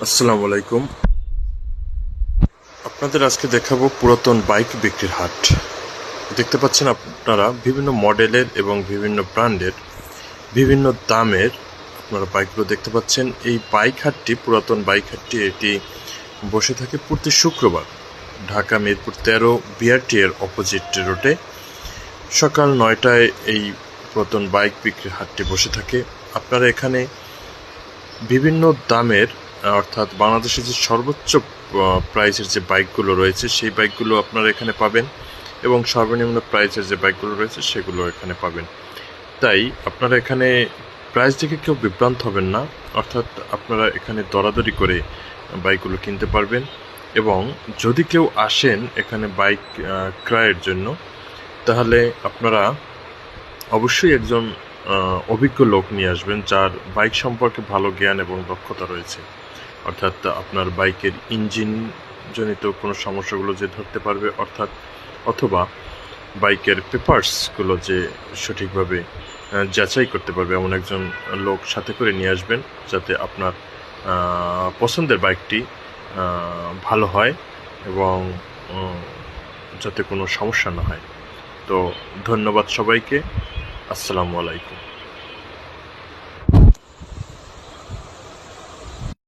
আসসালামু আলাইকুম। আপনাদের আজকে দেখাবো পুরাতন বাইক বিক্রির হাট। দেখতে পাচ্ছেন আপনারা বিভিন্ন মডেলের এবং বিভিন্ন ব্র্যান্ডের বিভিন্ন দামের আপনারা বাইকগুলো দেখতে পাচ্ছেন। এই বাইক হাটটি, পুরাতন বাইক হাটটি, এটি বসে থাকে প্রতি শুক্রবার ঢাকা মিরপুর 13 বিআরটি এর অপোজিট রোডে। সকাল 9টায় এই পুরাতন বাইক বিক্রির হাটটি বসে থাকে। আপনারা এখানে বিভিন্ন দামের, অর্থাৎ বাংলাদেশের যে সর্বোচ্চ প্রাইসের যে বাইকগুলো রয়েছে সেই বাইকগুলো আপনারা এখানে পাবেন, এবং সর্বনিম্ন প্রাইসের যে বাইকগুলো রয়েছে সেগুলো এখানে পাবেন। তাই আপনারা এখানে প্রাইস দেখে কেউ বিভ্রান্ত হবেন না, অর্থাৎ আপনারা এখানে দরাদরি করে বাইকগুলো কিনতে পারবেন। এবং যদি কেউ আসেন এখানে বাইক ক্রয়ের জন্য, তাহলে আপনারা অবশ্যই একজন অভিজ্ঞ লোক নিয়ে আসবেন যার বাইক সম্পর্কে ভালো জ্ঞান এবং দক্ষতা রয়েছে। অর্থাৎ আপনার বাইকের ইঞ্জিন জনিত কোনো সমস্যাগুলো যে ধরতে পারবে, অথবা বাইকের পেপারসগুলো যে সঠিকভাবে যাচাই করতে পারবে, এমন একজন লোক সাথে করে নিয়ে আসবেন, যাতে আপনার পছন্দের বাইকটি ভালো হয় এবং যাতে কোনো সমস্যা না হয়। তো ধন্যবাদ সবাইকে। আসসালামু আলাইকুম।